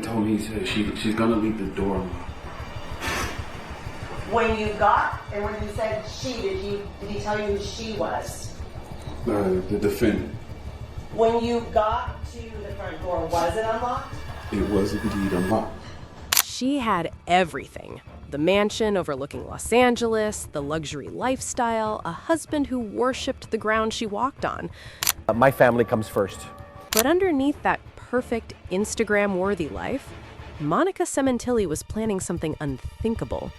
told me, he said she's gonna leave the door unlocked. When you got, and when you said she, did he tell you who she was? The defendant. When you got to the front door, was it unlocked? It was indeed unlocked. She had everything. The mansion overlooking Los Angeles, the luxury lifestyle, a husband who worshipped the ground she walked on. My family comes first. But underneath that perfect Instagram-worthy life, Monica Sementilli was planning something unthinkable.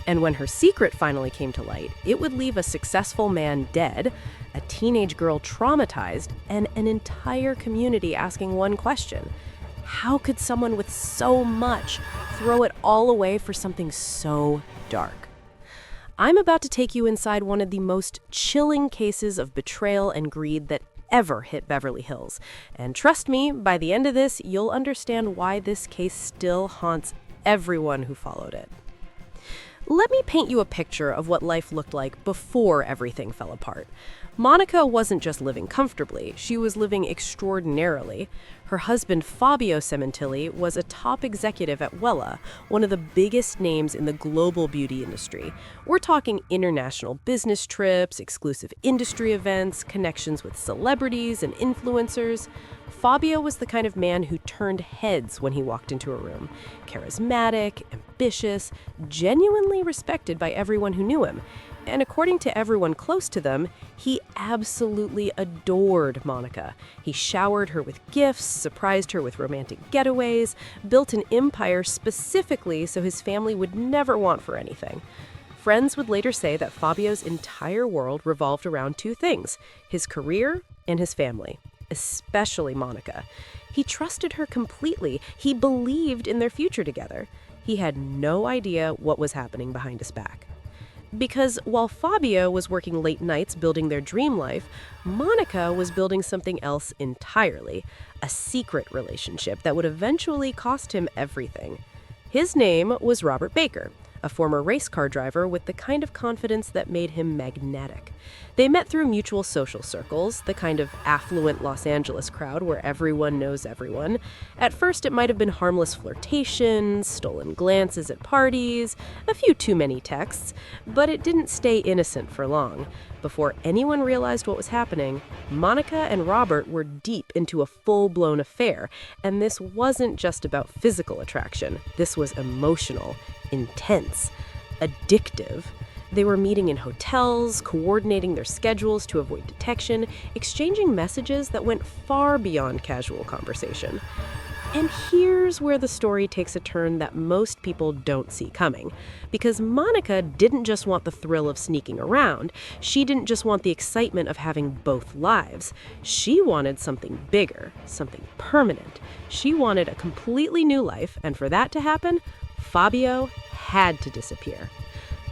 And when her secret finally came to light, it would leave a successful man dead, a teenage girl traumatized, and an entire community asking one question. How could someone with so much throw it all away for something so dark? I'm about to take you inside one of the most chilling cases of betrayal and greed that ever hit Beverly Hills. And trust me, by the end of this, you'll understand why this case still haunts everyone who followed it. Let me paint you a picture of what life looked like before everything fell apart. Monica wasn't just living comfortably, she was living extraordinarily. Her husband, Fabio Sementilli, was a top executive at Wella, one of the biggest names in the global beauty industry. We're talking international business trips, exclusive industry events, connections with celebrities and influencers. Fabio was the kind of man who turned heads when he walked into a room. Charismatic, ambitious, genuinely respected by everyone who knew him. And according to everyone close to them, he absolutely adored Monica. He showered her with gifts, surprised her with romantic getaways, built an empire specifically so his family would never want for anything. Friends would later say that Fabio's entire world revolved around two things: his career and his family, especially Monica. He trusted her completely. He believed in their future together. He had no idea what was happening behind his back. Because while Fabio was working late nights building their dream life, Monica was building something else entirely, a secret relationship that would eventually cost him everything. His name was Robert Baker, a former race car driver with the kind of confidence that made him magnetic. They met through mutual social circles, the kind of affluent Los Angeles crowd where everyone knows everyone. At first, it might have been harmless flirtations, stolen glances at parties, a few too many texts, but it didn't stay innocent for long. Before anyone realized what was happening, Monica and Robert were deep into a full-blown affair, and this wasn't just about physical attraction. This was emotional, intense, addictive. They were meeting in hotels, coordinating their schedules to avoid detection, exchanging messages that went far beyond casual conversation. And here's where the story takes a turn that most people don't see coming. Because Monica didn't just want the thrill of sneaking around. She didn't just want the excitement of having both lives. She wanted something bigger, something permanent. She wanted a completely new life, and for that to happen, Fabio had to disappear.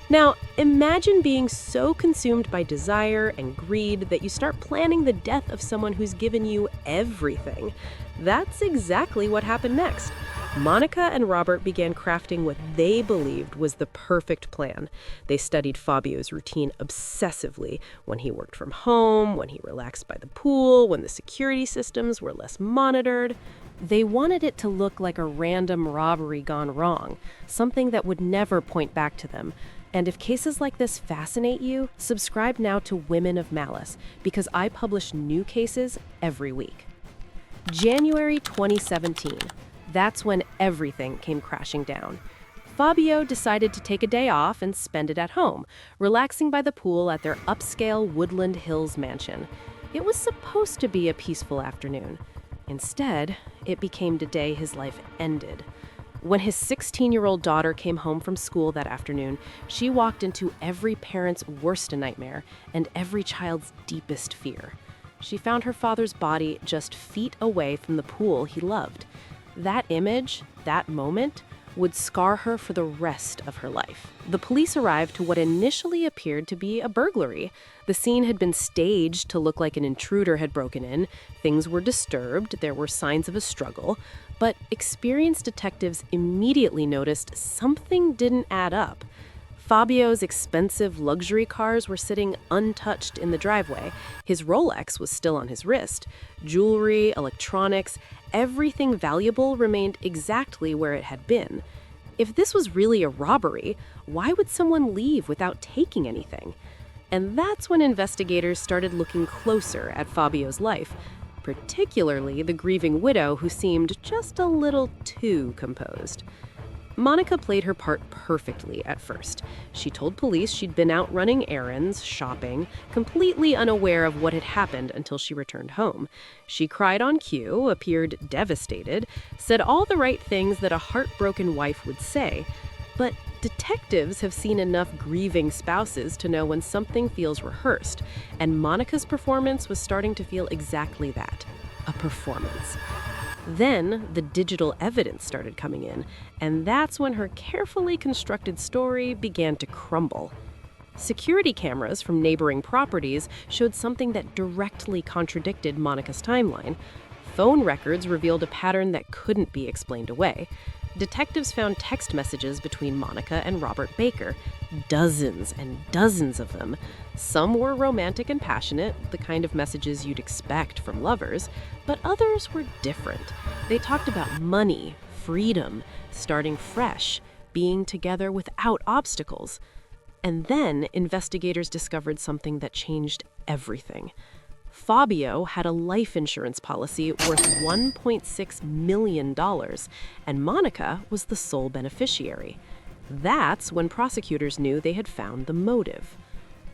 Now, imagine being so consumed by desire and greed that you start planning the death of someone who's given you everything. That's exactly what happened next. Monica and Robert began crafting what they believed was the perfect plan. They studied Fabio's routine obsessively, when he worked from home, when he relaxed by the pool, when the security systems were less monitored. They wanted it to look like a random robbery gone wrong, something that would never point back to them. And if cases like this fascinate you, subscribe now to Women of Malice, because I publish new cases every week. January 2017. That's when everything came crashing down. Fabio decided to take a day off and spend it at home, relaxing by the pool at their upscale Woodland Hills mansion. It was supposed to be a peaceful afternoon. Instead, it became the day his life ended. When his 16-year-old daughter came home from school that afternoon, she walked into every parent's worst nightmare and every child's deepest fear. She found her father's body just feet away from the pool he loved. That image, that moment, would scar her for the rest of her life. The police arrived to what initially appeared to be a burglary. The scene had been staged to look like an intruder had broken in. Things were disturbed, there were signs of a struggle, but experienced detectives immediately noticed something didn't add up. Fabio's expensive luxury cars were sitting untouched in the driveway. His Rolex was still on his wrist. Jewelry, electronics, everything valuable remained exactly where it had been. If this was really a robbery, why would someone leave without taking anything? And that's when investigators started looking closer at Fabio's life, particularly the grieving widow who seemed just a little too composed. Monica played her part perfectly at first. She told police she'd been out running errands, shopping, completely unaware of what had happened until she returned home. She cried on cue, appeared devastated, said all the right things that a heartbroken wife would say. But detectives have seen enough grieving spouses to know when something feels rehearsed, and Monica's performance was starting to feel exactly that, a performance. Then the digital evidence started coming in, and that's when her carefully constructed story began to crumble. Security cameras from neighboring properties showed something that directly contradicted Monica's timeline. Phone records revealed a pattern that couldn't be explained away. Detectives found text messages between Monica and Robert Baker, dozens and dozens of them. Some were romantic and passionate, the kind of messages you'd expect from lovers, but others were different. They talked about money, freedom, starting fresh, being together without obstacles. And then investigators discovered something that changed everything. Fabio had a life insurance policy worth $1.6 million, and Monica was the sole beneficiary. That's when prosecutors knew they had found the motive.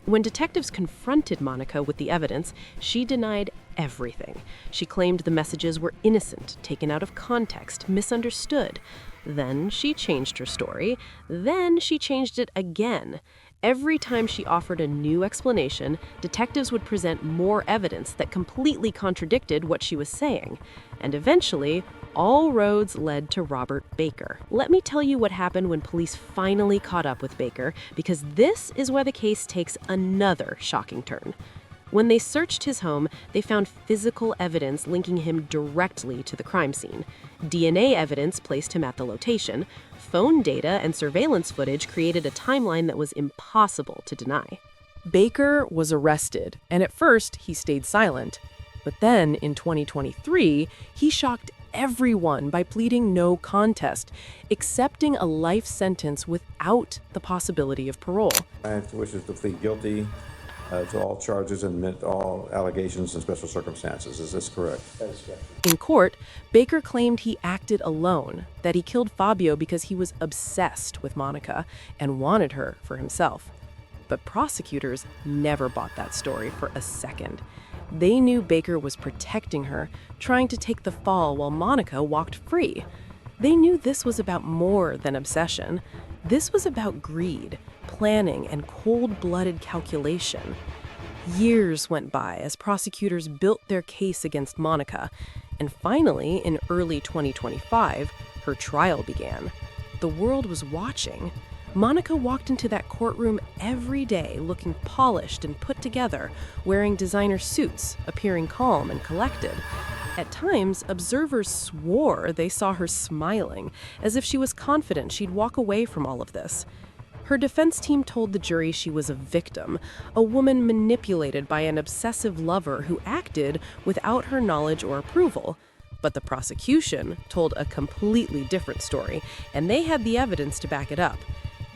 When detectives confronted Monica with the evidence, she denied everything. She claimed the messages were innocent, taken out of context, misunderstood. Then she changed her story. Then she changed it again. Every time she offered a new explanation, detectives would present more evidence that completely contradicted what she was saying. And eventually, all roads led to Robert Baker. Let me tell you what happened when police finally caught up with Baker, because this is where the case takes another shocking turn. When they searched his home, they found physical evidence linking him directly to the crime scene. DNA evidence placed him at the location. Phone data and surveillance footage created a timeline that was impossible to deny. Baker was arrested, and at first he stayed silent. But then, in 2023, he shocked everyone by pleading no contest, accepting a life sentence without the possibility of parole. Client wishes to plead guilty to all charges and admit all allegations and special circumstances. Is this correct? That is correct. In court, Baker claimed he acted alone, that he killed Fabio because he was obsessed with Monica and wanted her for himself. But prosecutors never bought that story for a second. They knew Baker was protecting her, trying to take the fall while Monica walked free. They knew this was about more than obsession. This was about greed, planning, and cold-blooded calculation. Years went by as prosecutors built their case against Monica, and finally, in early 2025, her trial began. The world was watching. Monica walked into that courtroom every day looking polished and put together, wearing designer suits, appearing calm and collected. At times, observers swore they saw her smiling, as if she was confident she'd walk away from all of this. Her defense team told the jury she was a victim, a woman manipulated by an obsessive lover who acted without her knowledge or approval. But the prosecution told a completely different story, and they had the evidence to back it up.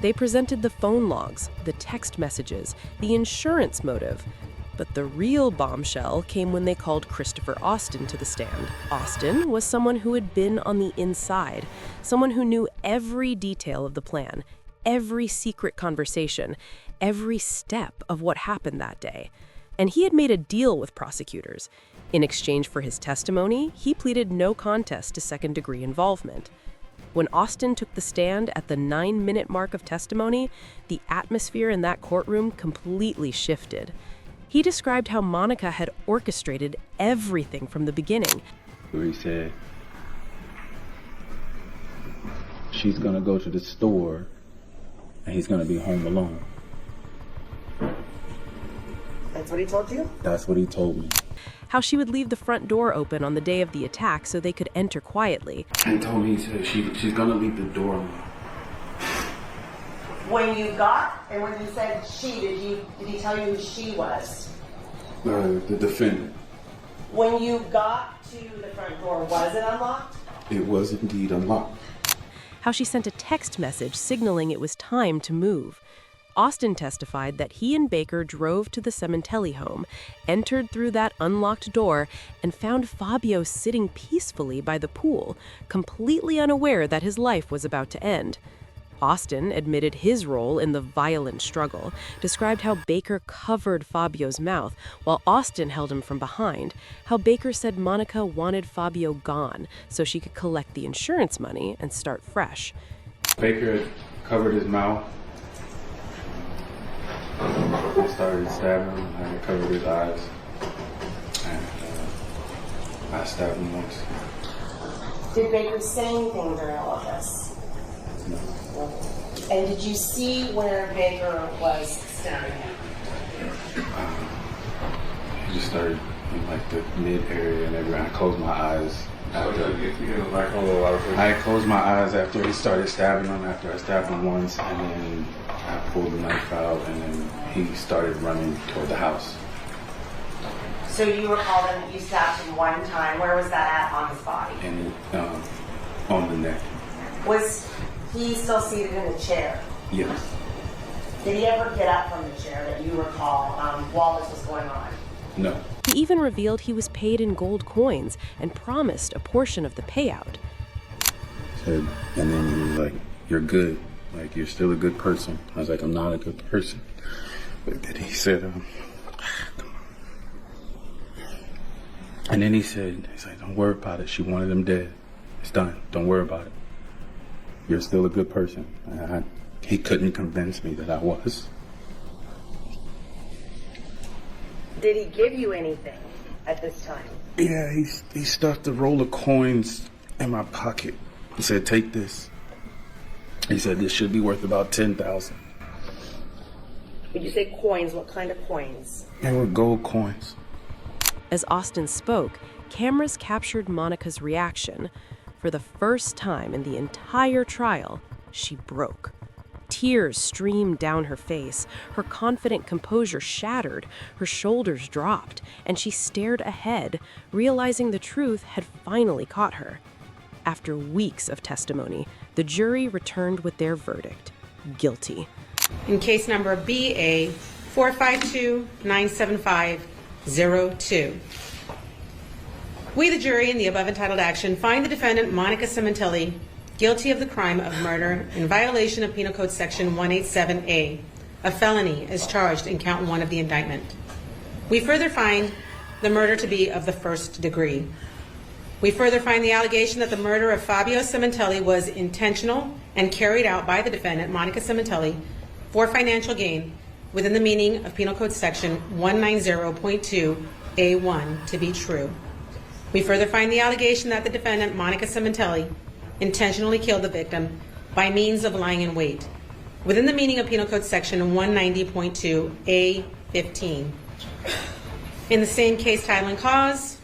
They presented the phone logs, the text messages, the insurance motive. But the real bombshell came when they called Christopher Austin to the stand. Austin was someone who had been on the inside, someone who knew every detail of the plan, every secret conversation, every step of what happened that day. And he had made a deal with prosecutors. In exchange for his testimony, he pleaded no contest to second-degree involvement. When Austin took the stand at the 9-minute mark of testimony, the atmosphere in that courtroom completely shifted. He described how Monica had orchestrated everything from the beginning. Where he said, she's gonna go to the store and he's gonna be home alone. That's what he told you? That's what he told me. How she would leave the front door open on the day of the attack so they could enter quietly. He told me, he said, she's gonna leave the door unlocked. When you got, and when you said she, did he tell you who she was? The defendant. When you got to the front door, was it unlocked? It was indeed unlocked. How she sent a text message signaling it was time to move. Austin testified that he and Baker drove to the Sementilli home, entered through that unlocked door, and found Fabio sitting peacefully by the pool, completely unaware that his life was about to end. Austin admitted his role in the violent struggle, described how Baker covered Fabio's mouth while Austin held him from behind, how Baker said Monica wanted Fabio gone so she could collect the insurance money and start fresh. Baker had covered his mouth. I started stabbing him. I had covered his eyes. And I stabbed him once. Did Baker say anything during all of this? No. And did you see where Baker was staring at? He just started in like the mid area and everything. I closed my eyes. I had closed my eyes after he started stabbing him, after I stabbed him once, and then I pulled the knife out, and then he started running toward the house. So you recall that you stabbed him one time. Where was that at on his body? And on the neck. Was he still seated in the chair? Yes. Did he ever get up from the chair that you recall while this was going on? No. He even revealed he was paid in gold coins and promised a portion of the payout. And then he was like, "You're good. Like, you're still a good person." I was like, "I'm not a good person." But then he said, come on. And then he's like, "Don't worry about it. She wanted him dead. It's done. Don't worry about it. You're still a good person." He couldn't convince me that I was. Did he give you anything at this time? Yeah, he stuffed a roll of coins in my pocket. He said, "Take this." He said, "This should be worth about $10,000. When you say coins, what kind of coins? They were gold coins. As Austin spoke, cameras captured Monica's reaction. For the first time in the entire trial, she broke. Tears streamed down her face, her confident composure shattered, her shoulders dropped, and she stared ahead, realizing the truth had finally caught her. After weeks of testimony, the jury returned with their verdict: guilty. In case number BA 452-97502. We, the jury, in the above entitled action, find the defendant, Monica Sementilli, guilty of the crime of murder in violation of Penal Code Section 187A, a felony as charged in count 1 of the indictment. We further find the murder to be of the first degree. We further find the allegation that the murder of Fabio Sementilli was intentional and carried out by the defendant, Monica Sementilli, for financial gain within the meaning of Penal Code Section 190.2A1 to be true. We further find the allegation that the defendant, Monica Sementilli, intentionally killed the victim by means of lying in wait within the meaning of Penal Code Section 190.2A15. In the same case, title, and cause,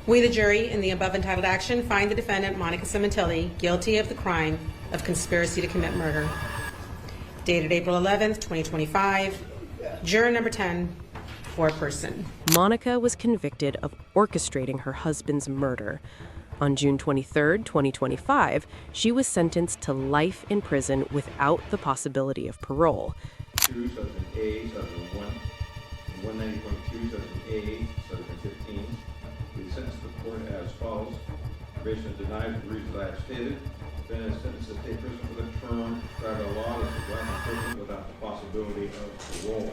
we, the jury, in the above entitled action, find the defendant, Monica Sementilli, guilty of the crime of conspiracy to commit murder. Dated April 11th, 2025. Juror number 10, foreperson. Monica was convicted of orchestrating her husband's murder. On June 23, 2025, she was sentenced to life in prison without the possibility of parole. 2, subsection A, subsection 1, 190.2, subsection A, subsection 15. We sentence the court as follows. Probation is denied for the reasons I have stated. Defendant is sentenced to state prison for the term prescribed by law, which is life in prison without the possibility of parole.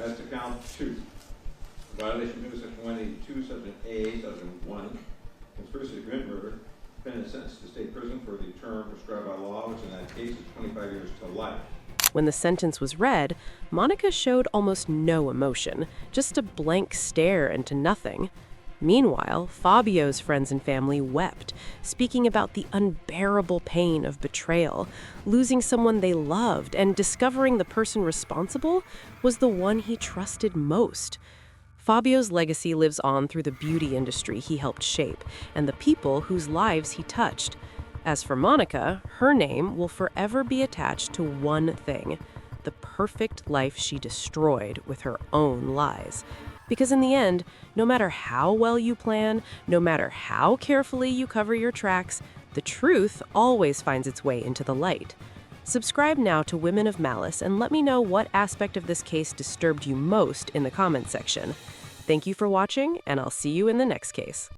As to count 2, violation of section 182, subsection A, subsection 1, conspiracy to commit murder. Defendant is sentenced to state prison for the term prescribed by law, which in that case is 25 years to life. When the sentence was read, Monica showed almost no emotion, just a blank stare into nothing. Meanwhile, Fabio's friends and family wept, speaking about the unbearable pain of betrayal, losing someone they loved, and discovering the person responsible was the one he trusted most. Fabio's legacy lives on through the beauty industry he helped shape and the people whose lives he touched. As for Monica, her name will forever be attached to one thing: the perfect life she destroyed with her own lies. Because in the end, no matter how well you plan, no matter how carefully you cover your tracks, the truth always finds its way into the light. Subscribe now to Women of Malice and let me know what aspect of this case disturbed you most in the comments section. Thank you for watching, and I'll see you in the next case.